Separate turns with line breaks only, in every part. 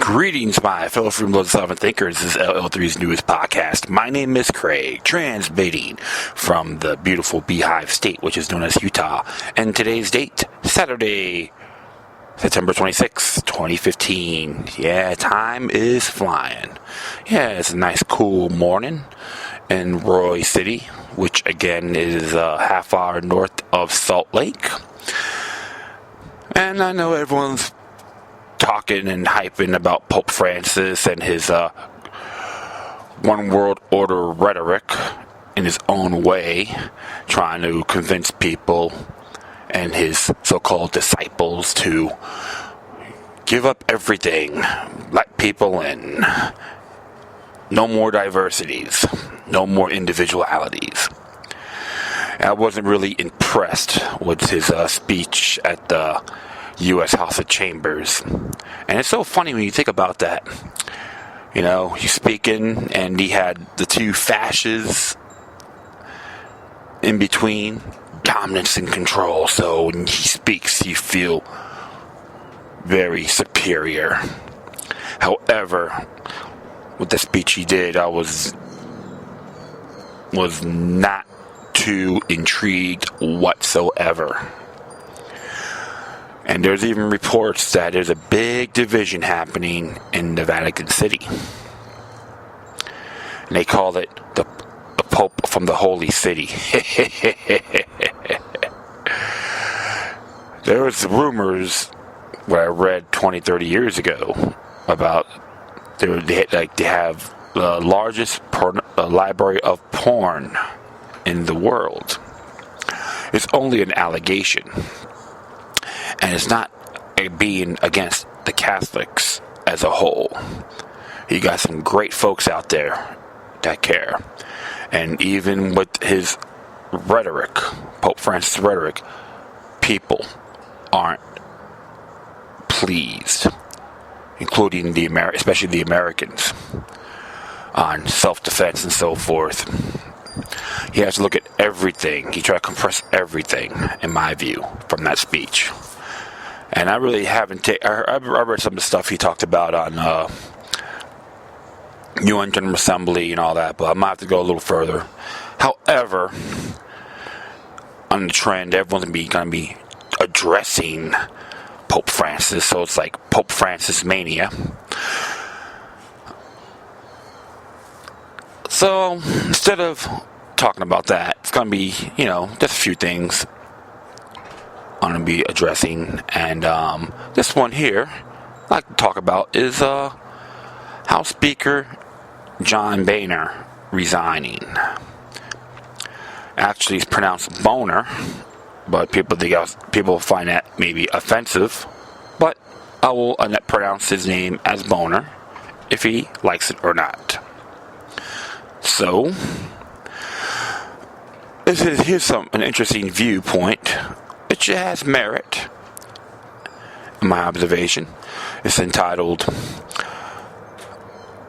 Greetings, my fellow freedom-loving sovereign thinkers. This is LL3's newest podcast. My name is Craig, transmitting from the beautiful Beehive State, which is known as Utah. And today's date, Saturday, September 26, 2015. Yeah, time is flying. Yeah, it's a nice, cool morning in Roy City, which again is a half hour north of Salt Lake. And I know everyone's talking and hyping about Pope Francis and his one world order rhetoric in his own way, trying to convince people and his so-called disciples to give up everything, let people in, no more diversities, no more individualities. I wasn't really impressed with his speech at the U.S. House of Chambers. And it's so funny when you think about that. You know, he's speaking and he had the two fascists in between, dominance and control. So when he speaks, you feel very superior. However, with the speech he did, I was not too intrigued whatsoever. And there's even reports that there's a big division happening in the Vatican City. And they call it the Pope from the Holy City. There was rumors where I read 20, 30 years ago about they have the largest library of porn in the world. It's only an allegation. And it's not being against the Catholics as a whole. You got some great folks out there that care. And even with his rhetoric, Pope Francis' rhetoric, people aren't pleased, including especially the Americans, on self-defense and so forth. He has to look at everything. He tried to compress everything, in my view, from that speech. And I really haven't I read some of the stuff he talked about on UN General Assembly and all that, but I might have to go a little further. However, on the trend, everyone's going to be addressing Pope Francis, so it's like Pope Francis mania. So instead of talking about that, it's going to be, just a few things I'm going to be addressing. And this one here I'd like to talk about is House Speaker John Boehner resigning. Actually, it's pronounced Boehner, but people find that maybe offensive. But I will pronounce his name as Boehner if he likes it or not. So, here's an interesting viewpoint, which has merit, in my observation. It's entitled,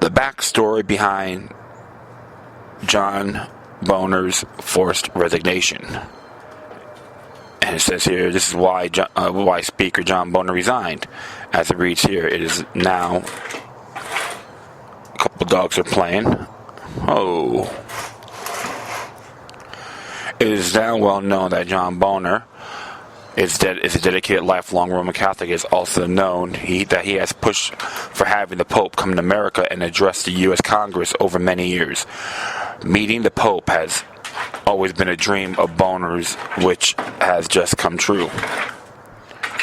"The Back Story Behind John Boehner's Forced Resignation." And it says here, this is why Speaker John Boehner resigned. As it reads here, it is now, a couple dogs are playing. Oh. It is now well known that John Boehner is a dedicated lifelong Roman Catholic. It is also known that he has pushed for having the Pope come to America and address the U.S. Congress over many years. Meeting the Pope has always been a dream of Boehner's, which has just come true.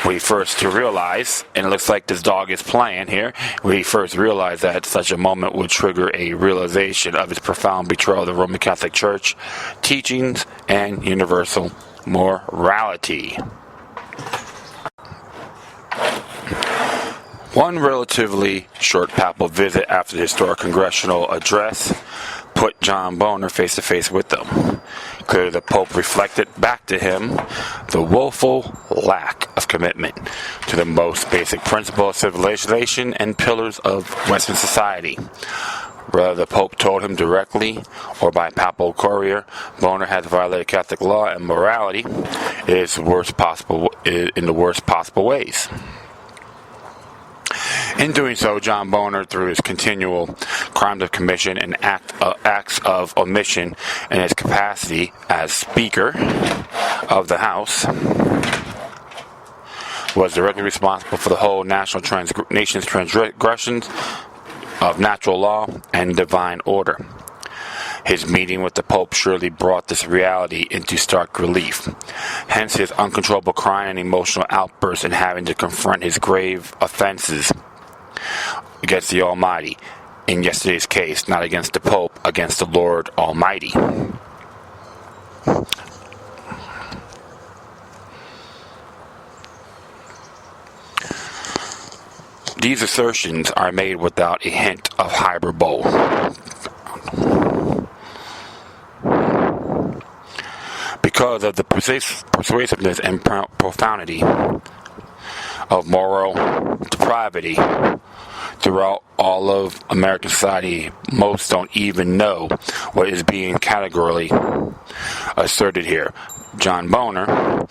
We first to realize, and it looks like this dog is playing here, we first realized that such a moment would trigger a realization of his profound betrayal of the Roman Catholic Church, teachings, and universal morality. One relatively short papal visit after the historic congressional address put John Boehner face-to-face with them. Clearly, the Pope reflected back to him the woeful lack of commitment to the most basic principle of civilization and pillars of Western society. Whether the Pope told him directly or by papal courier, Boehner has violated Catholic law and morality in the worst possible ways. In doing so, John Boehner, through his continual crimes of commission and acts of omission in his capacity as Speaker of the House, was directly responsible for the whole nation's transgressions of natural law and divine order. His meeting with the Pope surely brought this reality into stark relief. Hence his uncontrollable crying and emotional outbursts in having to confront his grave offenses against the Almighty. In yesterday's case, not against the Pope, against the Lord Almighty. These assertions are made without a hint of hyperbole. Because of the persuasiveness and profundity of moral depravity throughout all of American society, most don't even know what is being categorically asserted here. John Boehner,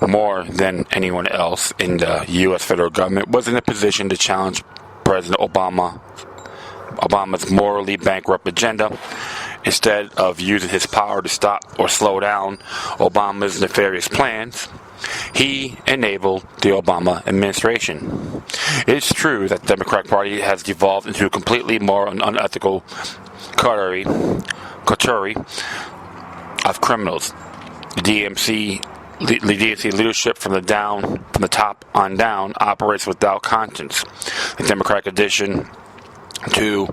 more than anyone else in the U.S. federal government, was in a position to challenge President Obama's morally bankrupt agenda. Instead of using his power to stop or slow down Obama's nefarious plans, he enabled the Obama administration. It's true that the Democratic Party has devolved into a completely moral and unethical coterie of criminals. The DNC leadership from the top on down operates without conscience. The Democratic addition to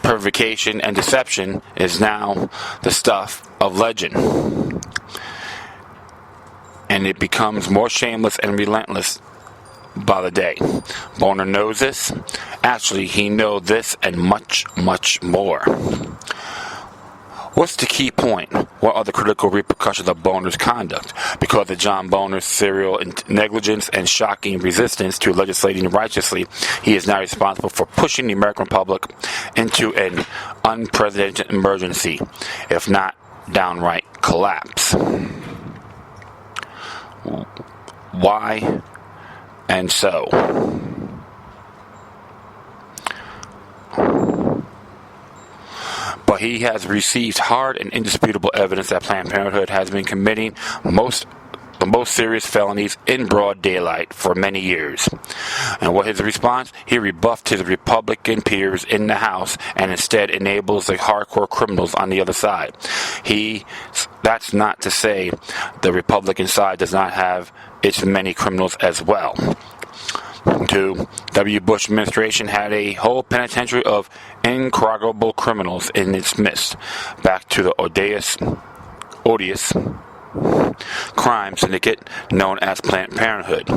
provocation and deception is now the stuff of legend. And it becomes more shameless and relentless by the day. Boehner knows this. Actually, he knows this and much, much more. What's the key point? What are the critical repercussions of Boehner's conduct? Because of John Boehner's serial negligence and shocking resistance to legislating righteously, he is now responsible for pushing the American Republic into an unprecedented emergency, if not downright collapse. Why and so? But he has received hard and indisputable evidence that Planned Parenthood has been committing the most serious felonies in broad daylight for many years. And what his response? He rebuffed his Republican peers in the House and instead enables the hardcore criminals on the other side. That's not to say the Republican side does not have its many criminals as well. The W. Bush administration had a whole penitentiary of incorrigible criminals in its midst, back to the odious crime syndicate known as Planned Parenthood.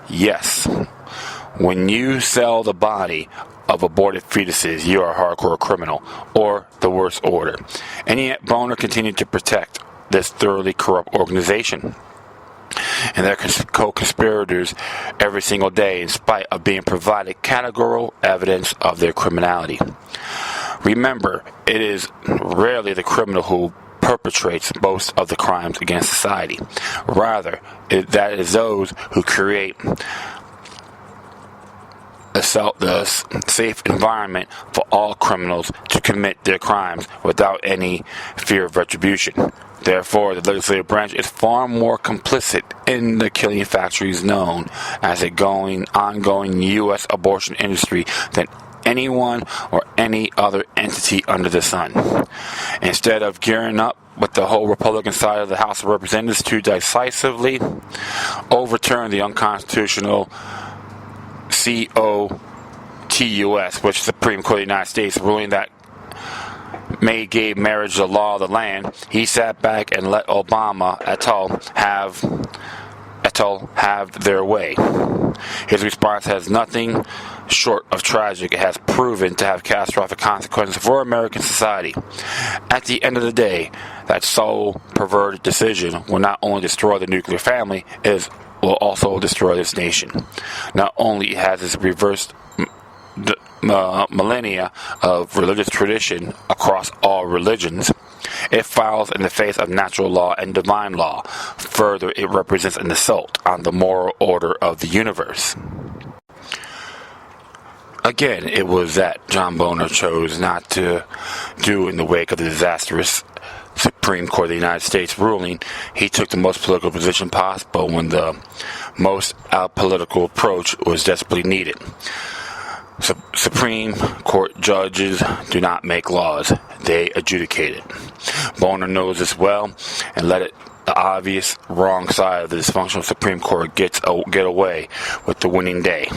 Yes, when you sell the body of aborted fetuses, you are a hardcore criminal, or the worst order. And yet Boehner continued to protect this thoroughly corrupt organization and their co-conspirators every single day in spite of being provided categorical evidence of their criminality. Remember, it is rarely the criminal who perpetrates most of the crimes against society. Rather, that is those who create the safe environment for all criminals to commit their crimes without any fear of retribution. Therefore, the legislative branch is far more complicit in the killing factories known as a ongoing U.S. abortion industry than anyone or any other entity under the sun. Instead of gearing up with the whole Republican side of the House of Representatives to decisively overturn the unconstitutional COTUS, which is the Supreme Court of the United States, ruling that May gave marriage the law of the land, he sat back and let Obama et al. have their way. His response has nothing short of tragic. It has proven to have catastrophic consequences for American society. At the end of the day, that sole perverted decision will not only destroy the nuclear family, it will also destroy this nation. Not only has it reversed millennia of religious tradition across all religions, it fouls in the face of natural law and divine law. Further, it represents an assault on the moral order of the universe. Again, it was that John Boehner chose not to do in the wake of the disastrous Supreme Court of the United States ruling. He took the most political position possible when the most apolitical approach was desperately needed. Supreme Court judges do not make laws, they adjudicate it. Boehner knows this well and let it the obvious wrong side of the dysfunctional Supreme Court get away with the winning day.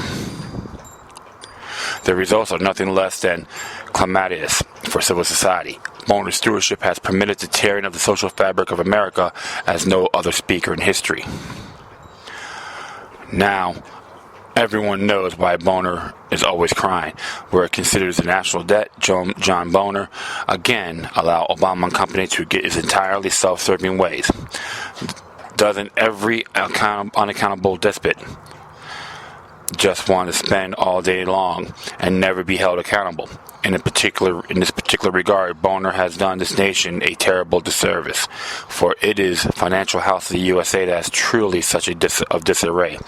The results are nothing less than calamitous for civil society. Boehner's stewardship has permitted the tearing of the social fabric of America as no other speaker in history. Now, everyone knows why Boehner is always crying. Where it considers the national debt, John Boehner again allowed Obama and company to get his entirely self-serving ways. Doesn't every unaccountable despot just want to spend all day long and never be held accountable? In this particular regard, Boehner has done this nation a terrible disservice, for it is financial house of the USA that is truly such a disarray,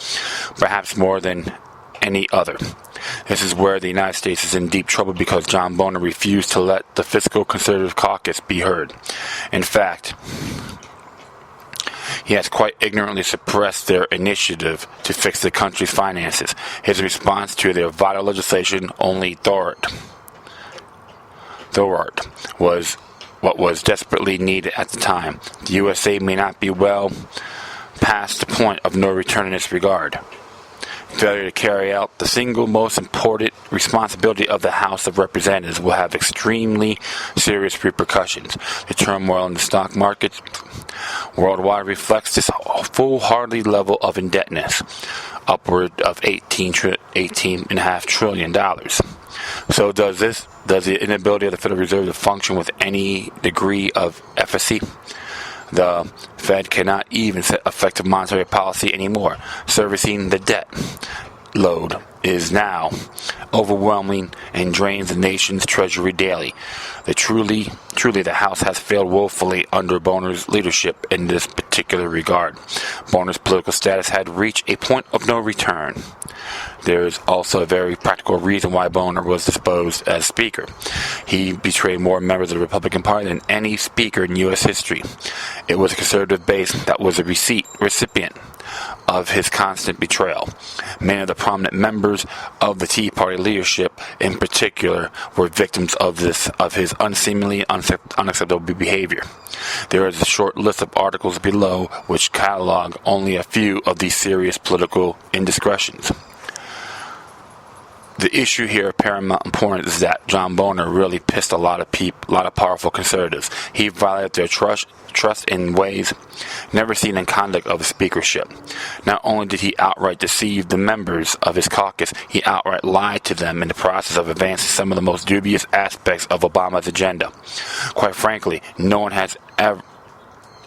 perhaps more than any other. This is where the United States is in deep trouble because John Boehner refused to let the fiscal conservative caucus be heard. In fact, he has quite ignorantly suppressed their initiative to fix the country's finances. His response to their vital legislation only thwarted was what was desperately needed at the time. The USA may not be well past the point of no return in this regard. Failure to carry out the single most important responsibility of the House of Representatives will have extremely serious repercussions. The turmoil in the stock markets worldwide reflects this foolhardy level of indebtedness, upward of $18.5 trillion. So does the inability of the Federal Reserve to function with any degree of efficacy? The Fed cannot even set effective monetary policy anymore. Servicing the debt load is now overwhelming and drains the nation's treasury daily. Truly, the House has failed woefully under Boehner's leadership in this particular regard. Boehner's political status had reached a point of no return. There is also a very practical reason why Boehner was disposed as Speaker. He betrayed more members of the Republican Party than any speaker in U.S. history. It was a conservative base that was a recipient of his constant betrayal. Many of the prominent members of the Tea Party leadership, in particular, were victims of his unseemly, unacceptable behavior. There is a short list of articles below which catalog only a few of these serious political indiscretions. The issue here of paramount importance is that John Boehner really pissed a lot of powerful conservatives. He violated their trust in ways never seen in conduct of the speakership. Not only did he outright deceive the members of his caucus, he outright lied to them in the process of advancing some of the most dubious aspects of Obama's agenda. Quite frankly, no one has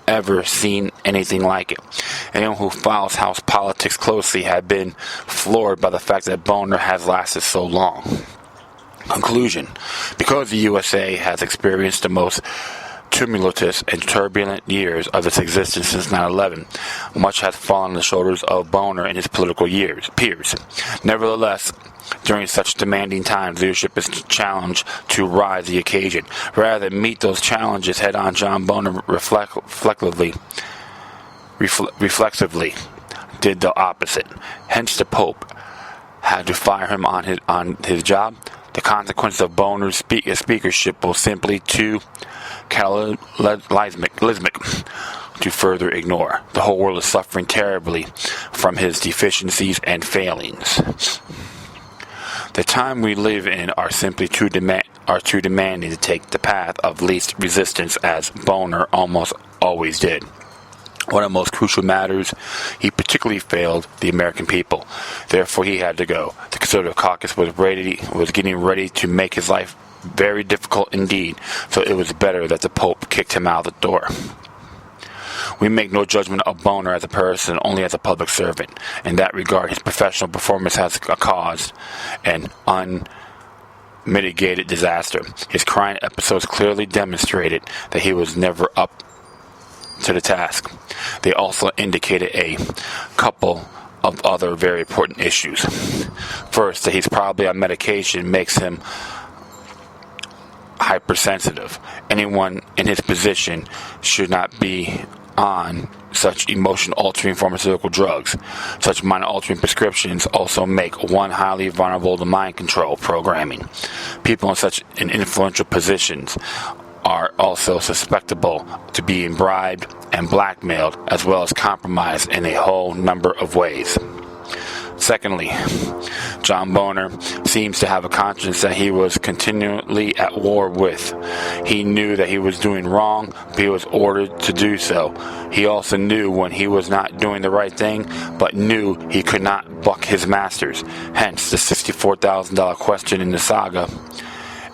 ever seen anything like it. Anyone who follows House politics closely had been floored by the fact that Boehner has lasted so long. Conclusion: because the USA has experienced the most tumultuous and turbulent years of its existence since 9/11, much has fallen on the shoulders of Boehner and his political peers. Nevertheless, during such demanding times, leadership is challenged to rise the occasion. Rather than meet those challenges head-on, John Boehner reflexively did the opposite. Hence, the Pope had to fire him on his job. The consequences of Boehner's speakership will simply too cataclysmic to further ignore. The whole world is suffering terribly from his deficiencies and failings. The time we live in are simply too demanding to take the path of least resistance, as Boehner almost always did. One of the most crucial matters, he particularly failed the American people. Therefore, he had to go. The Conservative caucus was getting ready to make his life very difficult indeed, so it was better that the Pope kicked him out of the door. We make no judgment of Boehner as a person, only as a public servant. In that regard, his professional performance has caused an unmitigated disaster. His crying episodes clearly demonstrated that he was never up to the task. They also indicated a couple of other very important issues. First, that he's probably on medication makes him hypersensitive. Anyone in his position should not be on such emotion-altering pharmaceutical drugs. Such mind-altering prescriptions also make one highly vulnerable to mind control programming. People in such an influential positions are also susceptible to being bribed and blackmailed, as well as compromised in a whole number of ways. Secondly, John Boehner seems to have a conscience that he was continually at war with. He knew that he was doing wrong, but he was ordered to do so. He also knew when he was not doing the right thing, but knew he could not buck his masters. Hence, the $64,000 question in the saga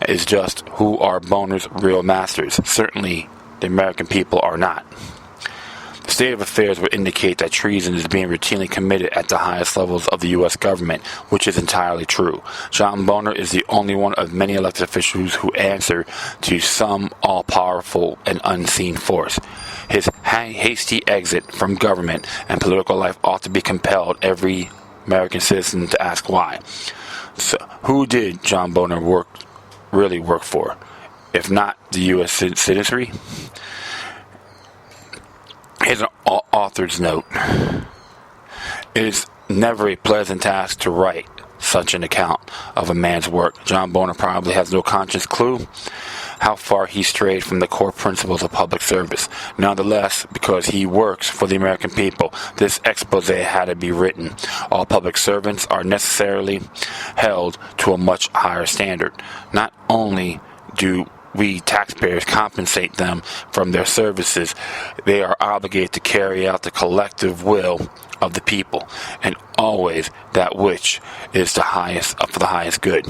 is just, who are Boehner's real masters? Certainly, the American people are not. The state of affairs would indicate that treason is being routinely committed at the highest levels of the U.S. government, which is entirely true. John Boehner is the only one of many elected officials who answer to some all-powerful and unseen force. His hasty exit from government and political life ought to be compelled every American citizen to ask why. So, who did John Boehner really work for, if not the U.S. citizenry? Here's an author's note. It is never a pleasant task to write such an account of a man's work. John Boehner probably has no conscious clue how far he strayed from the core principles of public service. Nonetheless, because he works for the American people, this expose had to be written. All public servants are necessarily held to a much higher standard. Not only do we taxpayers compensate them from their services, they are obligated to carry out the collective will of the people, and always that which is the highest for the highest good.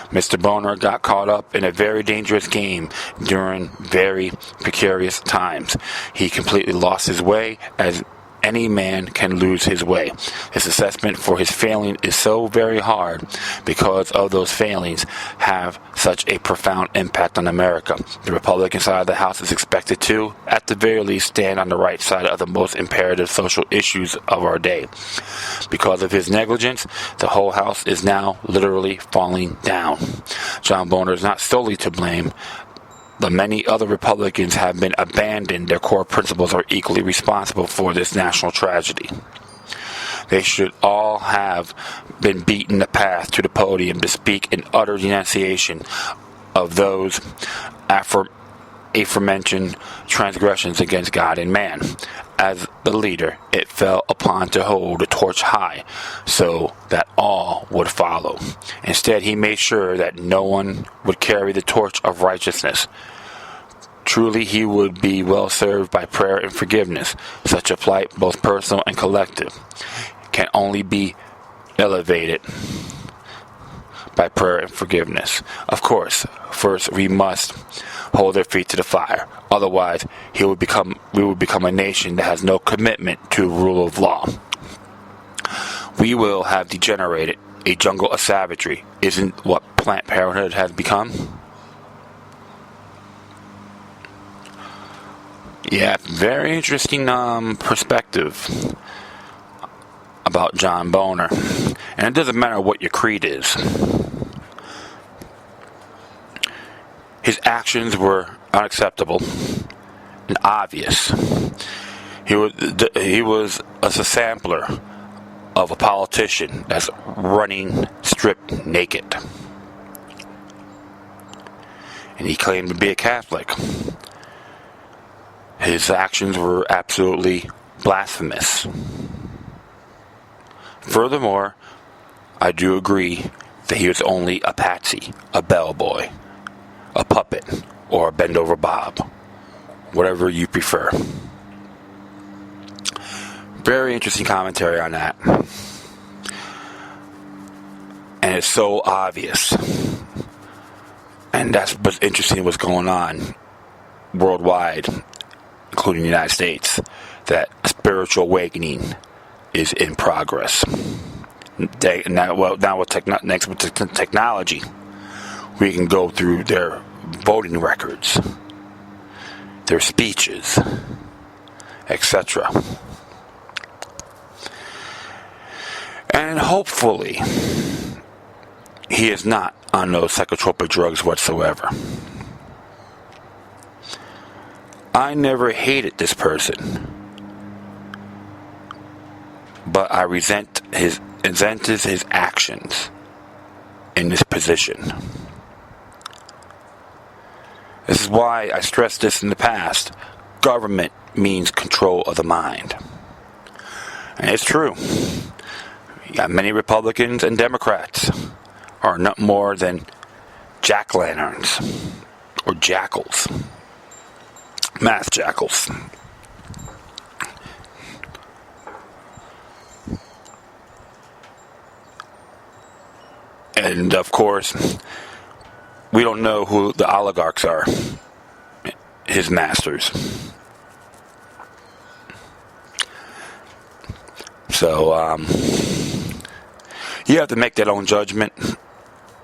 Mr. Boehner got caught up in a very dangerous game during very precarious times. He completely lost his way, as any man can lose his way. His assessment for his failing is so very hard because of those failings have such a profound impact on America. The Republican side of the House is expected to, at the very least, stand on the right side of the most imperative social issues of our day. Because of his negligence, the whole House is now literally falling down. John Boehner is not solely to blame. The many other Republicans have been abandoned. Their core principles are equally responsible for this national tragedy. They should all have been beaten the path to the podium to speak in utter denunciation of those aforementioned transgressions against God and man. As the leader, it fell upon to hold the torch high so that all would follow. Instead, he made sure that no one would carry the torch of righteousness. Truly, he would be well served by prayer and forgiveness. Such a plight, both personal and collective, can only be elevated by prayer and forgiveness. Of course, first we must hold their feet to the fire. Otherwise, we would become a nation that has no commitment to rule of law. We will have degenerated a jungle of savagery. Isn't what Planned Parenthood has become? Yeah, very interesting perspective about John Boehner. And it doesn't matter what your creed is. His actions were unacceptable and obvious. He was a sampler of a politician that's running stripped naked. And he claimed to be a Catholic. His actions were absolutely blasphemous. Furthermore, I do agree that he was only a patsy, a bellboy, a puppet, or a bend-over Bob, whatever you prefer. Very interesting commentary on that. And it's so obvious. And that's what's interesting, what's going on worldwide, including the United States, that a spiritual awakening is in progress. Now with technology, we can go through their voting records, their speeches, etc. And hopefully, he is not on those psychotropic drugs whatsoever. I never hated this person, but I resent his actions in this position. This is why I stressed this in the past. Government means control of the mind. And it's true. You got many Republicans and Democrats are not more than jack-lanterns or jackals. Math jackals. And of course, we don't know who the oligarchs are, his masters. So, you have to make that own judgment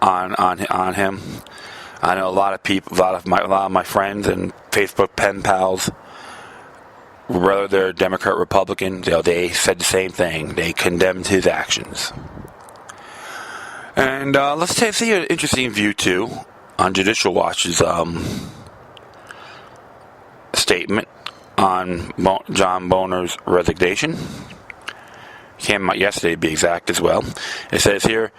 on him. I know a lot of people, a lot of my friends and Facebook pen pals, whether they're Democrat, Republican, they said the same thing. They condemned his actions. And let's see an interesting view too on Judicial Watch's statement on John Boehner's resignation. Came out yesterday, to be exact, as well. It says here,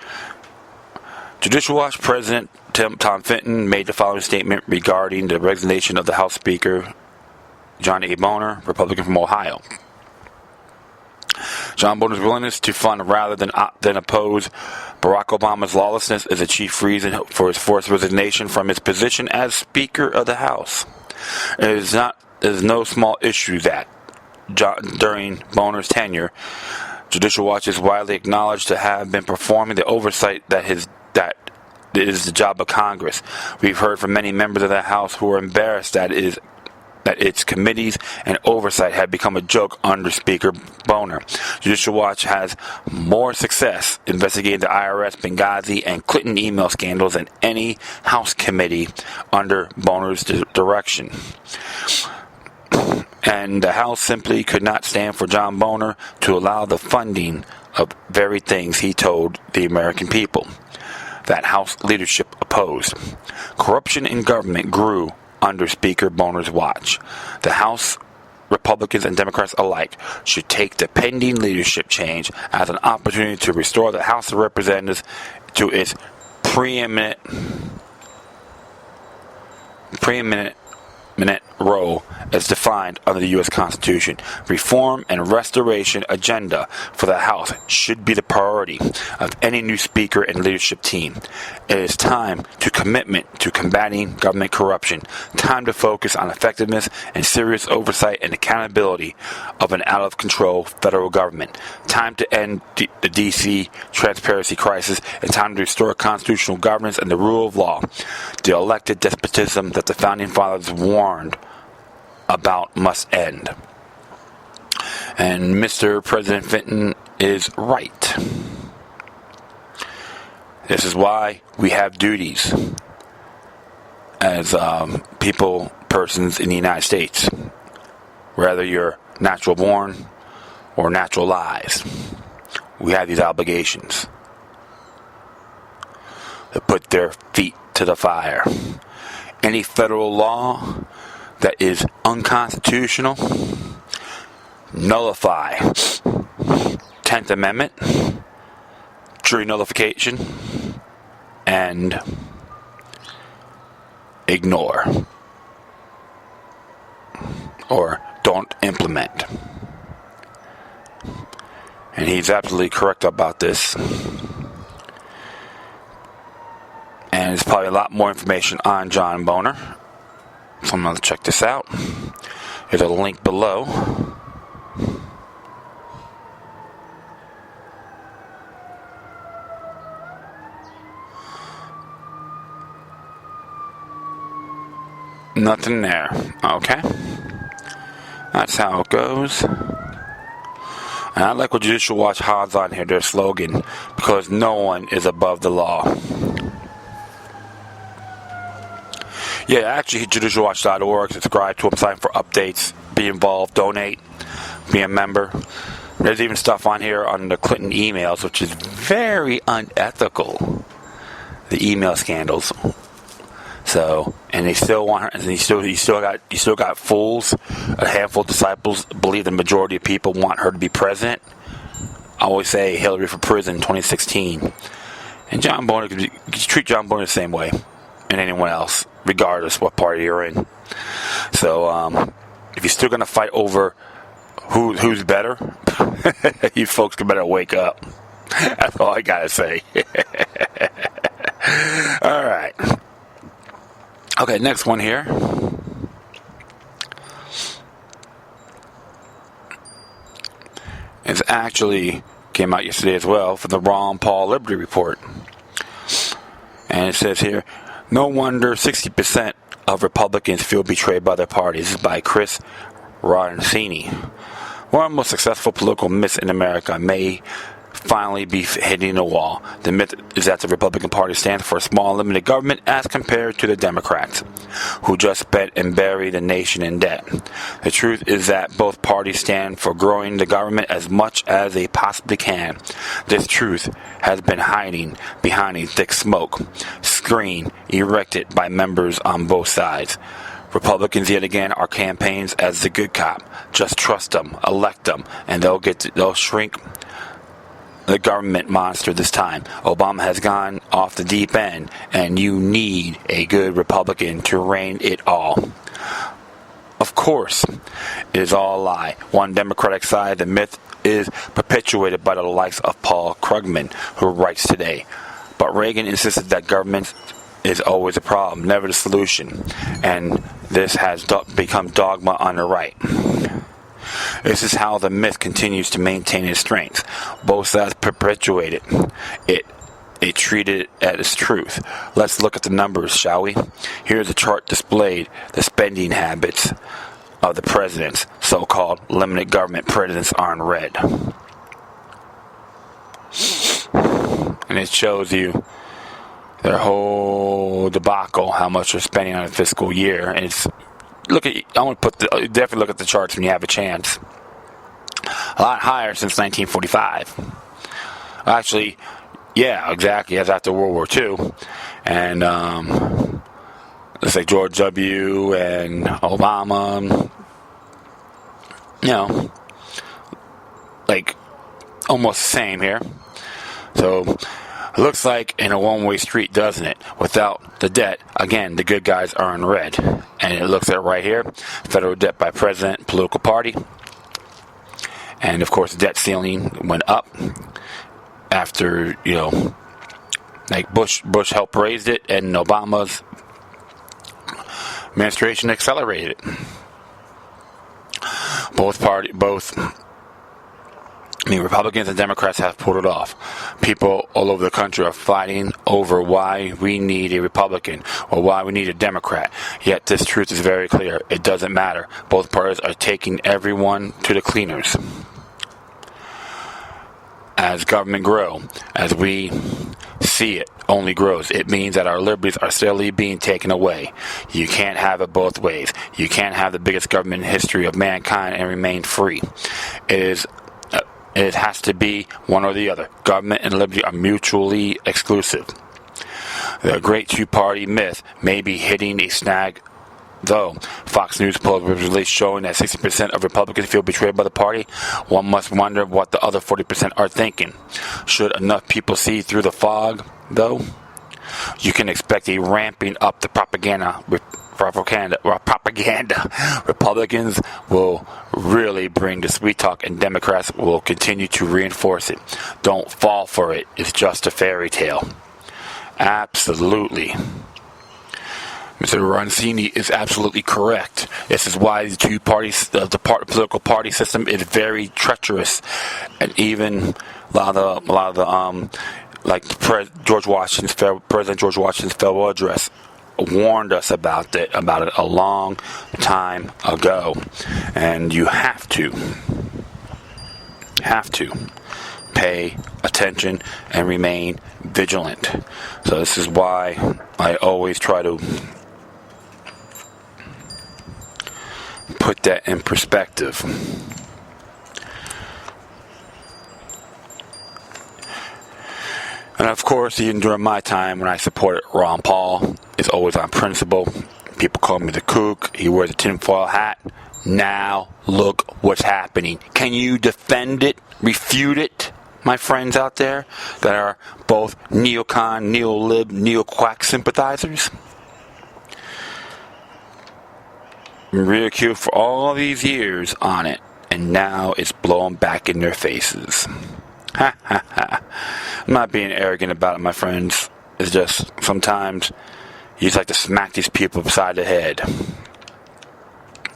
Judicial Watch President Tom Fitton made the following statement regarding the resignation of the House Speaker John A. Boehner, Republican from Ohio. John Boehner's willingness to fund rather than oppose Barack Obama's lawlessness is a chief reason for his forced resignation from his position as Speaker of the House. It is no small issue that, during Boehner's tenure, Judicial Watch is widely acknowledged to have been performing the oversight that is the job of Congress. We've heard from many members of the House who are embarrassed that its committees and oversight have become a joke under Speaker Boehner. Judicial Watch has more success investigating the IRS, Benghazi, and Clinton email scandals than any House committee under Boehner's direction. And the House simply could not stand for John Boehner to allow the funding of very things he told the American people that House leadership opposed. Corruption in government grew under Speaker Boehner's watch. The House, Republicans and Democrats alike, should take the pending leadership change as an opportunity to restore the House of Representatives to its preeminent role as defined under the U.S. Constitution. Reform and restoration agenda for the House should be the priority of any new Speaker and leadership team. It is time to commitment to combating government corruption, time to focus on effectiveness and serious oversight and accountability of an out-of-control federal government, time to end the D.C. transparency crisis, and time to restore constitutional governance and the rule of law. The elected despotism that the Founding Fathers warned about must end. And Mr. President Fitton is right. This is why we have duties as persons in the United States, whether you're natural born or naturalized. We have these obligations to put their feet to the fire. Any federal law that is unconstitutional, nullify. 10th Amendment, jury nullification, and ignore or don't implement. And he's absolutely correct about this. And there's probably a lot more information on John Boehner. So I'm going to check this out. There's a link below. Nothing there. Okay. That's how it goes. And I like what Judicial Watch has on here, their slogan, because no one is above the law. Yeah, actually, judicialwatch.org, subscribe to them, sign for updates, be involved, donate, be a member. There's even stuff on here on the Clinton emails, which is very unethical. The email scandals. So, and they still want her, and you still got fools. A handful of disciples believe the majority of people want her to be president. I always say Hillary for prison 2016. And John Boehner, you treat John Boehner the same way, and anyone else, regardless what party you're in. So, if you're still going to fight over who's better, you folks can better wake up. That's all I got to say. All right. Okay, next one here. It actually came out yesterday as well for the Ron Paul Liberty Report. And it says here, no wonder 60% of Republicans feel betrayed by their parties. This is by Chris Roncini. One of the most successful political myths in America may finally be hitting the wall. The myth is that the Republican Party stands for a small, limited government as compared to the Democrats, who just spent and buried the nation in debt. The truth is that both parties stand for growing the government as much as they possibly can. This truth has been hiding behind a thick smoke screen erected by members on both sides. Republicans yet again are campaigns as the good cop. Just trust them, elect them, and they'll shrink the government monster this time. Obama has gone off the deep end, and you need a good Republican to rein it all. Of course, it is all a lie. One Democratic side, the myth is perpetuated by the likes of Paul Krugman, who writes today. But Reagan insisted that government is always a problem, never the solution, and this has become dogma on the right. This is how the myth continues to maintain its strength. Both sides perpetuate it. They treat it as truth. Let's look at the numbers, shall we? Here's a chart displayed the spending habits of the presidents. So-called limited government presidents are in red. And it shows you their whole debacle, how much they're spending on a fiscal year. And it's definitely look at the charts when you have a chance. A lot higher since 1945. Actually, yeah, exactly. As after World War II, and let's say George W. and Obama. Like almost the same here. So it looks like in a one-way street, doesn't it? Without the debt, again, the good guys are in red. And it looks at right here, federal debt by president, political party. And, of course, the debt ceiling went up after, like Bush helped raise it, and Obama's administration accelerated it. Republicans and Democrats have pulled it off. People all over the country are fighting over why we need a Republican or why we need a Democrat. Yet this truth is very clear. It doesn't matter. Both parties are taking everyone to the cleaners. As government grows, as we see it only grows, it means that our liberties are steadily being taken away. You can't have it both ways. You can't have the biggest government in history of mankind and remain free. It has to be one or the other. Government and liberty are mutually exclusive. The great two-party myth may be hitting a snag, though. Fox News poll was released showing that 60% of Republicans feel betrayed by the party. One must wonder what the other 40% are thinking. Should enough people see through the fog, though? You can expect a ramping up the propaganda. Republicans will really bring the sweet talk, and Democrats will continue to reinforce it. Don't fall for it. It's just a fairy tale. Absolutely. Mr. Roncini is absolutely correct. This is why the two parties, the political party system is very treacherous, and even a lot of the like President George Washington's farewell address warned us about it a long time ago, and you have to pay attention and remain vigilant. So this is why I always try to put that in perspective. And of course, even during my time when I supported Ron Paul, it's always on principle. People call me the kook. He wears a tinfoil hat. Now, look what's happening. Can you defend it? Refute it? My friends out there that are both neocon, neo-lib, neo-quack sympathizers? Ridiculed for all these years on it, and now it's blowing back in their faces. Ha ha ha. I'm not being arrogant about it, my friends. It's just sometimes you just like to smack these people upside the head.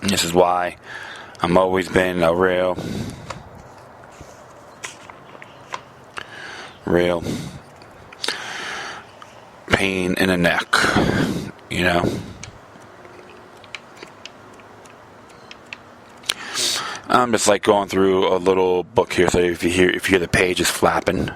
And this is why I'm always been a real pain in the neck, you know. I'm just like going through a little book here, so if you hear the pages flapping.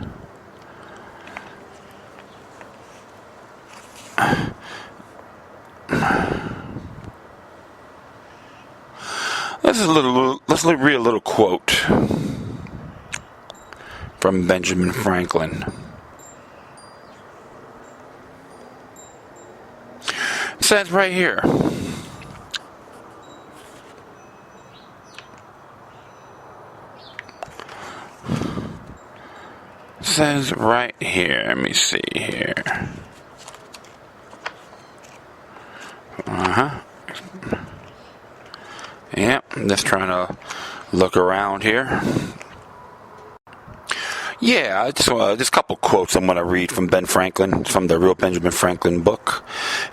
Let's read a little quote from Benjamin Franklin. It says right here. Says right here. Let me see here. Yep, I'm just trying to look around here. Yeah, just a couple quotes I'm going to read from Ben Franklin, from the Real Benjamin Franklin book.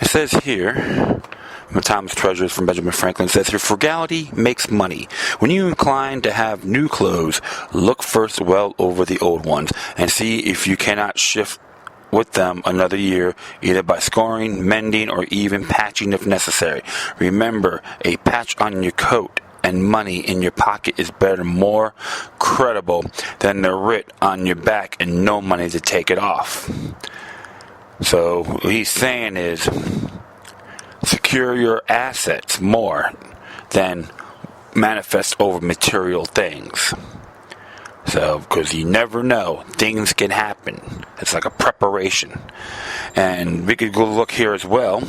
It says here, from Thomas Treasures from Benjamin Franklin, it says here, frugality makes money. When you incline to have new clothes, look first well over the old ones, and see if you cannot shift with them another year, either by scoring, mending, or even patching if necessary. Remember, a patch on your coat and money in your pocket is better, more credible than the writ on your back and no money to take it off. So what he's saying is, secure your assets more than manifest over material things. So, because you never know, things can happen. It's like a preparation. And we could go look here as well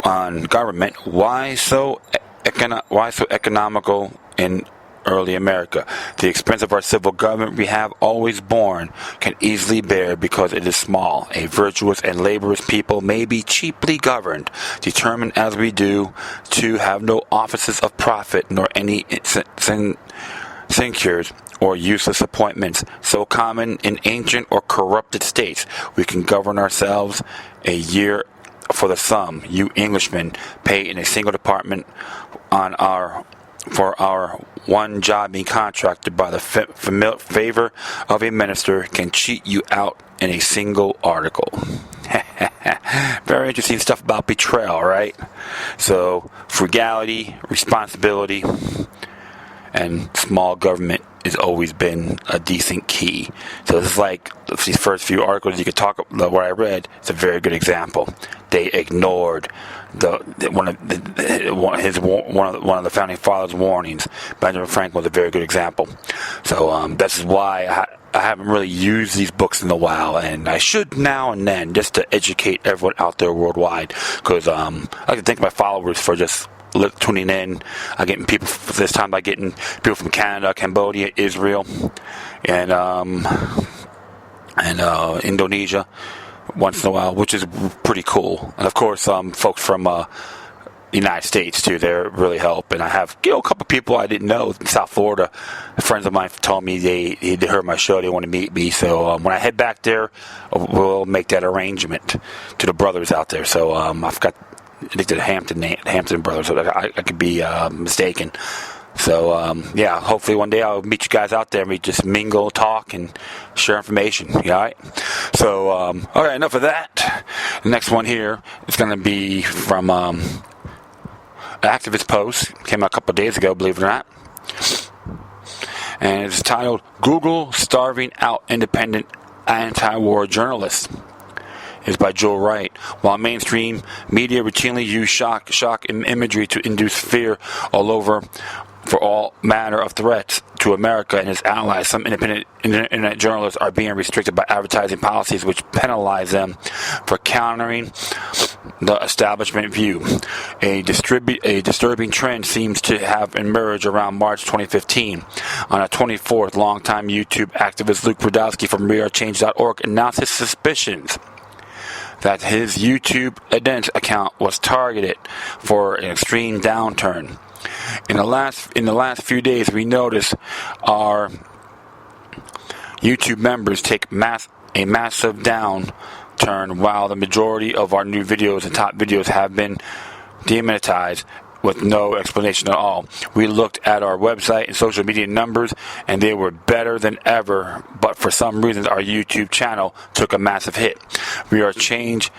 on government. Why so economical in early America? The expense of our civil government we have always borne can easily bear because it is small. A virtuous and laborious people may be cheaply governed, determined as we do to have no offices of profit nor any sinecures or useless appointments, so common in ancient or corrupted states. We can govern ourselves a year for the sum you Englishmen pay in a single department for our one job being contracted by the favor of a minister can cheat you out in a single article. Very interesting stuff about betrayal, right? So, frugality, responsibility, and small government has always been a decent key. So this is like these first few articles you could talk about. What I read, it's a very good example. They ignored one of the founding fathers' warnings. Benjamin Franklin was a very good example. So that's why I haven't really used these books in a while, and I should now and then, just to educate everyone out there worldwide. Because I like to thank my followers for just tuning in. I'm getting people this time by getting people from Canada, Cambodia, Israel, and Indonesia once in a while, which is pretty cool. And of course, folks from the United States too. They really help. And I have a couple people I didn't know in South Florida. Friends of mine told me they heard my show. They want to meet me. So when I head back there, we'll make that arrangement to the brothers out there. So I've got. I think the Hampton brothers, so I could be mistaken. So, hopefully one day I'll meet you guys out there and we just mingle, talk, and share information. You all right? So, all right, enough of that. The next one here is going to be from an activist post. Came out a couple of days ago, believe it or not. And it's titled, Google Starving Out Independent Anti-War Journalists. Is by Joel Wright. While mainstream media routinely use shock imagery to induce fear all over for all manner of threats to America and its allies. Some independent internet journalists are being restricted by advertising policies which penalize them for countering the establishment view. A disturbing trend seems to have emerged around March 2015. On the 24th, longtime YouTube activist Luke Podolsky from RealChange.org announced his suspicions that his YouTube account was targeted for an extreme downturn. In the last few days, we noticed our YouTube members take a massive downturn, while the majority of our new videos and top videos have been demonetized with no explanation at all. We looked at our website and social media numbers, and they were better than ever, but for some reason, our YouTube channel took a massive hit. RealChange,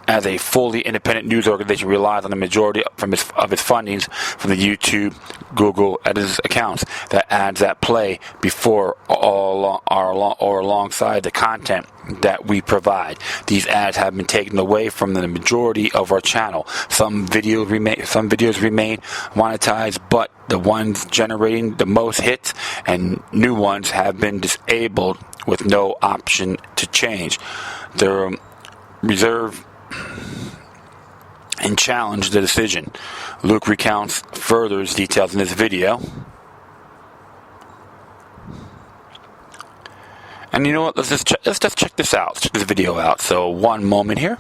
as a fully independent news organization, relies on the majority of its fundings from the YouTube, Google, AdSense accounts. That ads that play before or alongside the content that we provide. These ads have been taken away from the majority of our channel. Some videos remain monetized, but the ones generating the most hits and new ones have been disabled with no option to change. The reserve and challenge the decision. Luke recounts further details in this video. And you know what? Let's just check this out. Check this video out. So one moment here.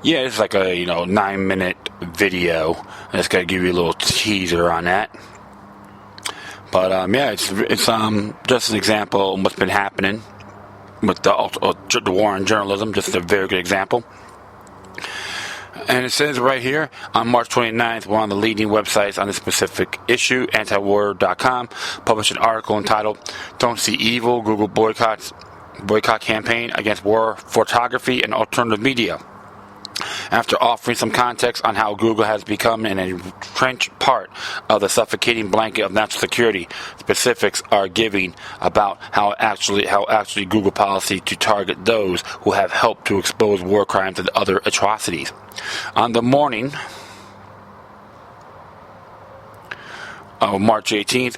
Yeah, it's like a 9-minute video. I'm just gonna give you a little teaser on that. But yeah, it's just an example of what's been happening with the war on journalism. Just a very good example. And it says right here, on March 29th, one of the leading websites on this specific issue, antiwar.com, published an article entitled "Don't See Evil: Google Boycott Campaign Against War Photography and Alternative Media." After offering some context on how Google has become an entrenched part of the suffocating blanket of national security, specifics are given about how actually Google policy to target those who have helped to expose war crimes and other atrocities. On the morning of March 18th,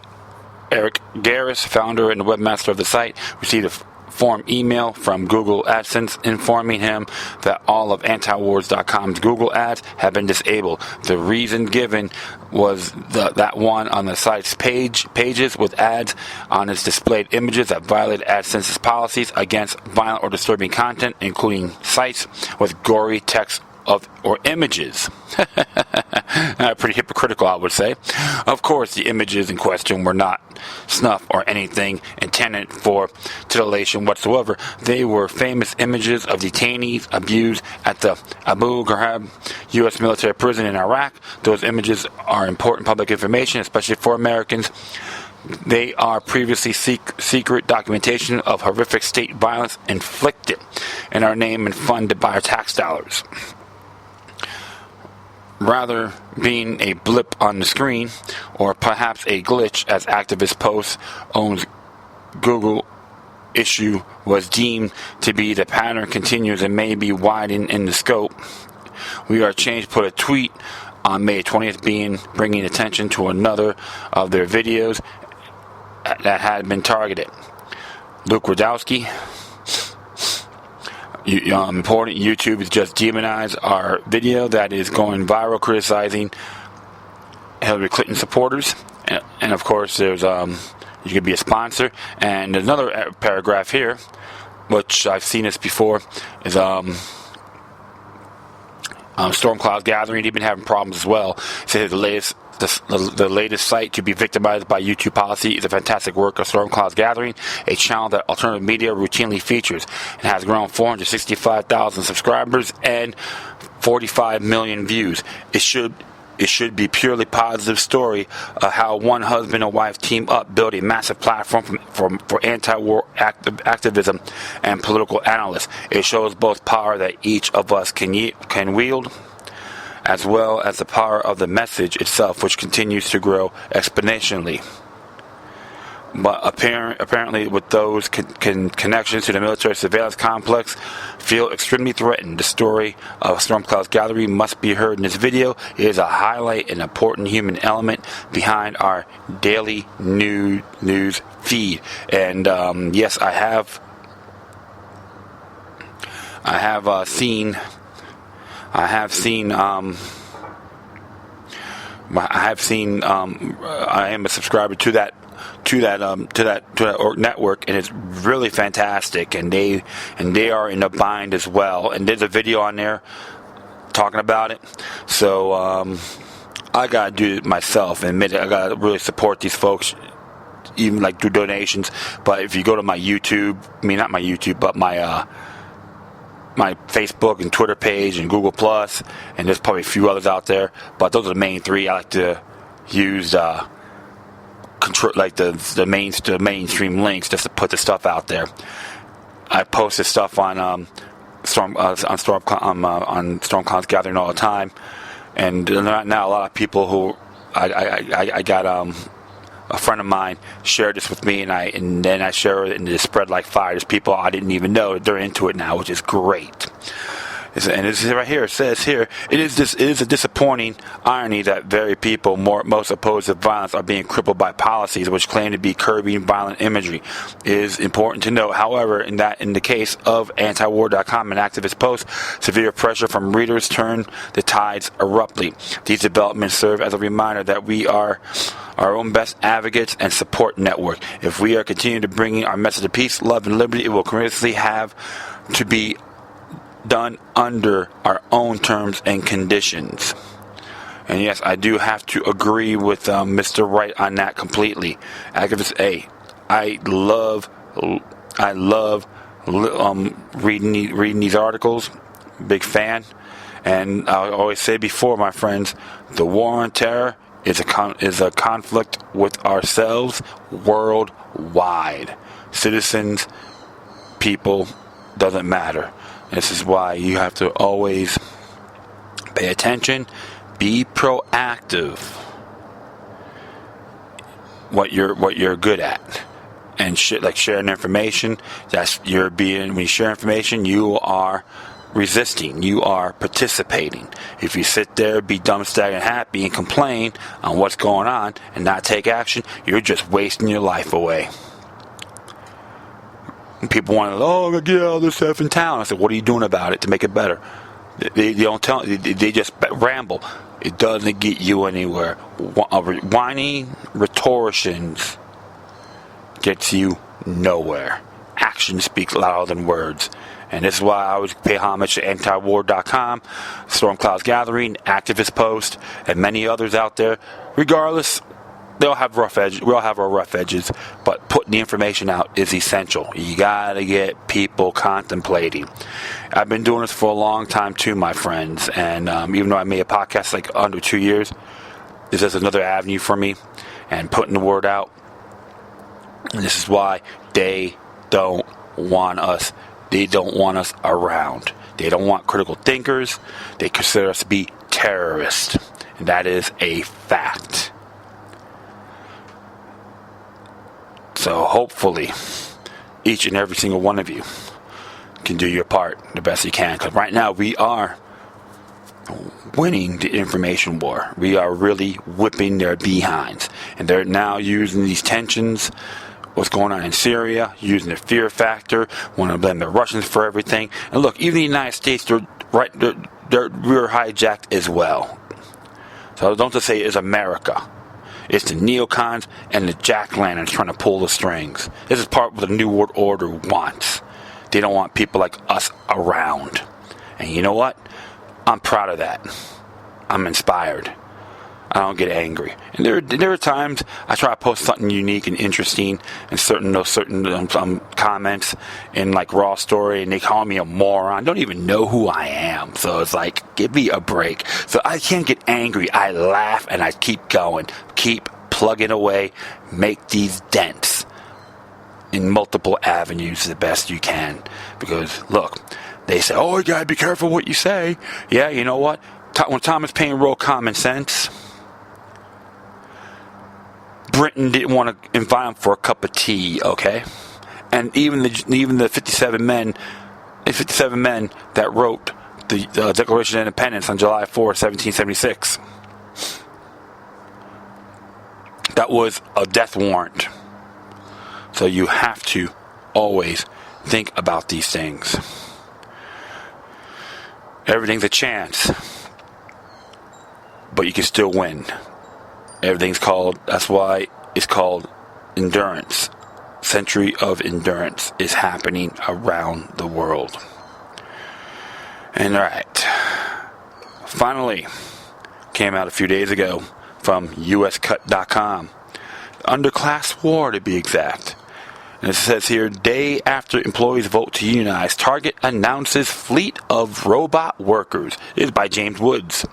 Eric Garris, founder and webmaster of the site, received a form email from Google AdSense informing him that all of antiwars.com's Google ads have been disabled. The reason given was that one on the site's pages with ads on its displayed images that violated AdSense's policies against violent or disturbing content, including sites with gory text or images. Pretty hypocritical, I would say. Of course, the images in question were not snuff or anything intended for titillation whatsoever. They were famous images of detainees abused at the Abu Ghraib U.S. military prison in Iraq. Those images are important public information, especially for Americans. They are previously secret documentation of horrific state violence inflicted in our name and funded by our tax dollars. Rather being a blip on the screen, or perhaps a glitch, as activist post owns Google issue was deemed to be, the pattern continues and may be widened in the scope. We Are Change put a tweet on May 20th bringing attention to another of their videos that had been targeted. Luke Radowski, important. YouTube has just demonized our video that is going viral criticizing Hillary Clinton supporters. And of course, there's you could be a sponsor. And there's another paragraph here, which I've seen this before, is Storm Cloud Gathering. They've been having problems as well. It says the latest site to be victimized by YouTube policy is a fantastic work of Storm Cloud Gathering, a channel that alternative media routinely features. It has grown 465,000 subscribers and 45 million views. It should be purely positive story of how one husband and wife team up, build a massive platform for anti-war activism and political analysts. It shows both power that each of us can wield, as well as the power of the message itself, which continues to grow exponentially. But apparently with those connections to the military surveillance complex feel extremely threatened. The story of Storm Cloud's Gathering must be heard in this video. It is a highlight and important human element behind our daily news feed. And yes, I have seen I am a subscriber to that network, and it's really fantastic. And they are in a bind as well. And there's a video on there talking about it. So I gotta do it myself and admit it. I gotta really support these folks, even like through donations. But if you go to my YouTube, not my YouTube, but my Facebook and Twitter page and Google Plus, and there's probably a few others out there, but those are the main three. I like to use control, like the mainstream links, just to put the stuff out there. I post this stuff on Storm Cloud's Gathering all the time, and now a lot of people who I got a friend of mine shared this with me, and then I share it, and it spread like fire. There's people I didn't even know they're into it now, which is great. And this is right here. It says here, it is a disappointing irony that very people most opposed to violence are being crippled by policies which claim to be curbing violent imagery. It is important to note, however, in the case of antiwar.com and activist posts, severe pressure from readers turned the tides abruptly. These developments serve as a reminder that we are our own best advocates and support network. If we are continuing to bring our message of peace, love, and liberty, it will continuously have to be done under our own terms and conditions. And yes, I do have to agree with Mr. Wright on that completely. Activist A, I love reading these articles. Big fan. And I always say before, my friends, the war on terror is a conflict with ourselves worldwide. Citizens, people, doesn't matter. This is why you have to always pay attention, be proactive. What you're good at, and like sharing information. When you share information, you are resisting. You are participating. If you sit there, be dumb, stagnant, happy, and complain on what's going on and not take action, you're just wasting your life away. People want to, get out of this effing town. I said, what are you doing about it to make it better? They don't tell. They just ramble. It doesn't get you anywhere. Whiny rhetoricians gets you nowhere. actions speak louder than words. And this is why I always pay homage to antiwar.com, Storm Clouds Gathering, Activist Post, and many others out there. Regardless, they'll have rough edges. We all have our rough edges, but putting the information out is essential. You gotta get people contemplating. I've been doing this for a long time too, my friends, and even though I made a podcast like under 2 years, this is another avenue for me, and putting the word out. And this is why they don't want us. They don't want us around. They don't want critical thinkers. They consider us to be terrorists, and that is a fact. So hopefully, each and every single one of you can do your part the best you can. Because right now we are winning the information war. We are really whipping their behinds. And they're now using these tensions, what's going on in Syria, using the fear factor, want to blame the Russians for everything. And look, even the United States, we were hijacked as well. So don't just say it's America. It's the neocons and the jack-lanterns trying to pull the strings. This is part of what the New World Order wants. They don't want people like us around. And you know what? I'm proud of that. I'm inspired. I don't get angry. And there are times I try to post something unique and interesting and certain comments in like Raw Story, and they call me a moron. Don't even know who I am. So it's like, give me a break. So I can't get angry. I laugh and I keep going. Keep plugging away. Make these dents in multiple avenues the best you can. Because look, they say, oh, you gotta be careful what you say. Yeah, you know what? When Thomas Paine wrote Common Sense, Britain didn't want to invite him for a cup of tea, okay? And even the 57 men that wrote the Declaration of Independence on July 4, 1776, that was a death warrant. So you have to always think about these things. Everything's a chance, but you can still win. That's why it's called endurance. Century of endurance is happening around the world. And alright, finally, came out a few days ago from uscut.com. Underclass war, to be exact. And it says here, day after employees vote to unionize, Target announces fleet of robot workers. It is by James Woods.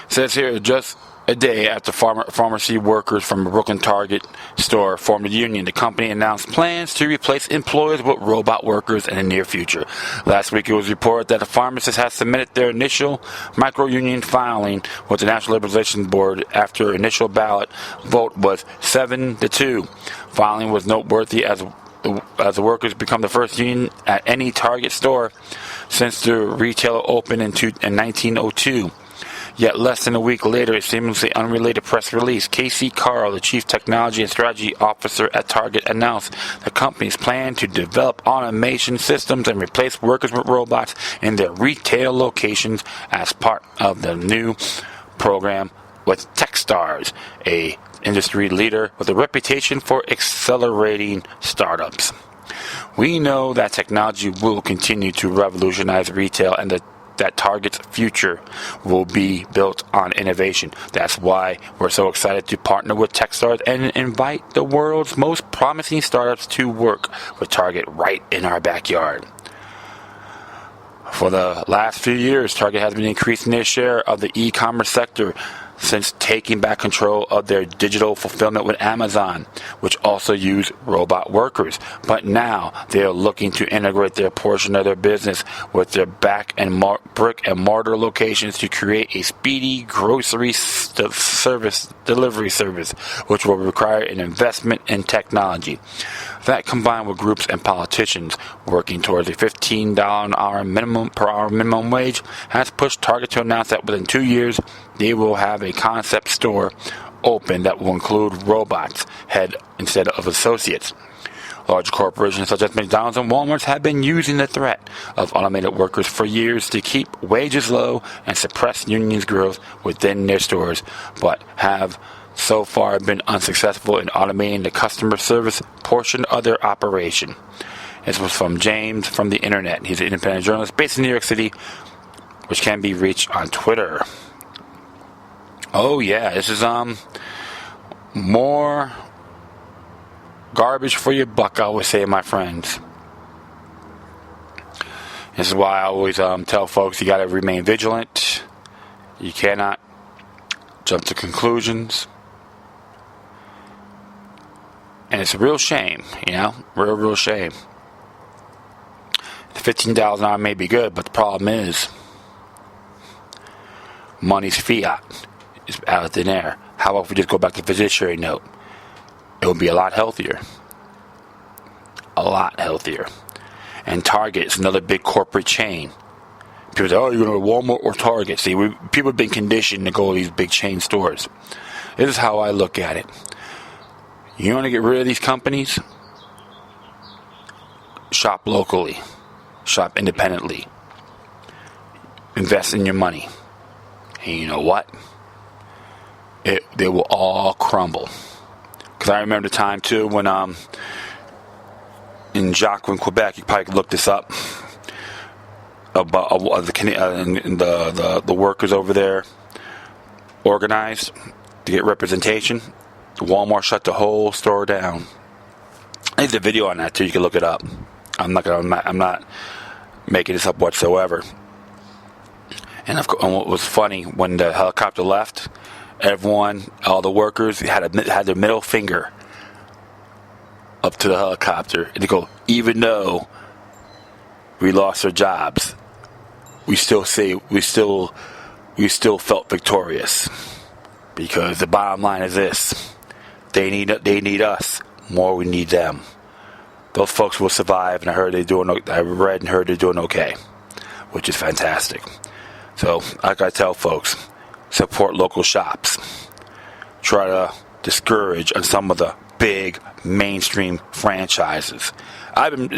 It says here, just a day after pharmacy workers from a Brooklyn Target store formed a union, the company announced plans to replace employees with robot workers in the near future. Last week, it was reported that the pharmacists had submitted their initial micro-union filing with the National Liberalization Board after initial ballot vote was 7-2. Filing was noteworthy as the workers become the first union at any Target store since the retailer opened in 1902. Yet less than a week later, a seemingly unrelated press release, Casey Carl, the Chief Technology and Strategy Officer at Target, announced the company's plan to develop automation systems and replace workers with robots in their retail locations as part of the new program with Techstars, a industry leader with a reputation for accelerating startups. We know that technology will continue to revolutionize retail and that Target's future will be built on innovation. That's why we're so excited to partner with Techstars and invite the world's most promising startups to work with Target right in our backyard. For the last few years, Target has been increasing their share of the e-commerce sector since taking back control of their digital fulfillment with Amazon, which also use robot workers. But now they are looking to integrate their portion of their business with their brick and mortar locations to create a speedy grocery delivery service, which will require an investment in technology. That, combined with groups and politicians working towards a $15 an hour minimum wage, has pushed Target to announce that within 2 years, they will have a concept store open that will include robots head instead of associates. Large corporations such as McDonald's and Walmart have been using the threat of automated workers for years to keep wages low and suppress unions' growth within their stores, but have so far have been unsuccessful in automating the customer service portion of their operation. This was from James from the internet. He's an independent journalist based in New York City, which can be reached on Twitter. Oh yeah, this is more garbage for your buck, I always say, my friends. This is why I always tell folks you got to remain vigilant. You cannot jump to conclusions. And it's a real shame, real shame. The $15 an hour may be good, but the problem is money's fiat. It's out of thin air. How about if we just go back to the fiduciary note? It would be a lot healthier. A lot healthier. And Target is another big corporate chain. People say, oh, you're going to Walmart or Target. See, people have been conditioned to go to these big chain stores. This is how I look at it. You want to get rid of these companies? Shop locally. Shop independently. Invest in your money. And you know what? They will all crumble. Because I remember the time, too, when in Jacques, Quebec, you probably could look this up, about the workers over there organized to get representation. Walmart shut the whole store down. There's a video on that too. You can look it up. I'm not making this up whatsoever. And what was funny, when the helicopter left, everyone, all the workers had their middle finger up to the helicopter, and they go, even though we lost our jobs, we still felt victorious, because the bottom line is this: they need us more. We need them. Those folks will survive, and I read and heard they're doing okay, which is fantastic. So, like I tell folks, support local shops. Try to discourage on some of the big mainstream franchises. I've been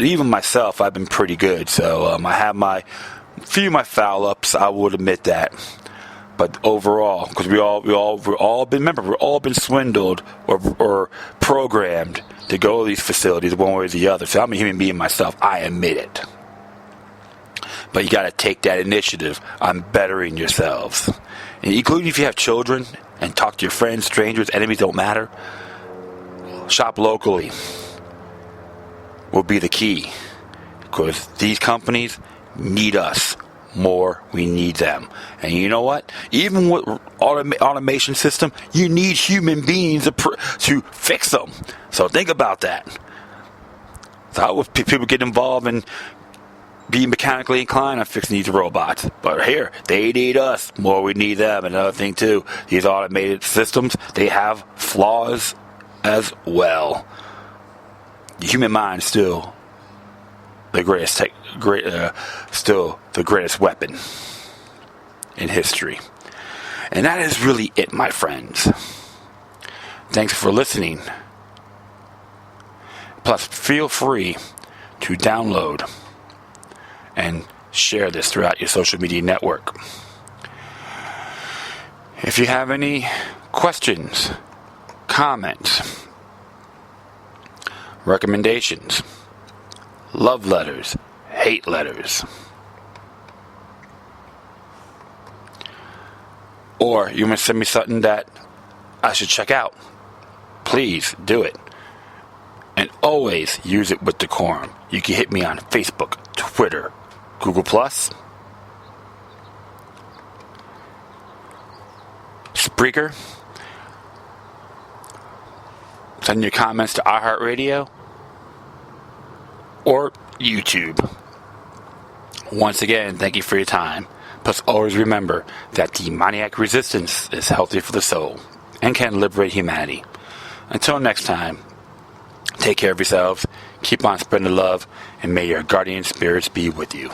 pretty good. So I have my foul ups. I would admit that. But overall, because we've all been swindled or programmed to go to these facilities one way or the other. So I'm a human being myself. I admit it. But you got to take that initiative on bettering yourselves, and including if you have children, and talk to your friends, strangers, enemies, don't matter. Shop locally will be the key, because these companies need us more. We need them. And you know what? Even with automation system, you need human beings to fix them. So think about that. So how would people get involved in be mechanically inclined on fixing these robots? But here, they need us more. We need them. Another thing too, these automated systems, they have flaws as well. The human mind is still the greatest weapon in history. And that is really it, my friends. Thanks for listening. Plus, feel free to download and share this throughout your social media network. If you have any questions, comments, recommendations, love letters, hate letters, or you want to send me something that I should check out, please do it. And always use it with decorum. You can hit me on Facebook, Twitter, Google+, Spreaker. Send your comments to iHeartRadio or YouTube. Once again, thank you for your time. Plus, always remember that demoniac resistance is healthy for the soul and can liberate humanity. Until next time, take care of yourselves, keep on spreading the love, and may your guardian spirits be with you.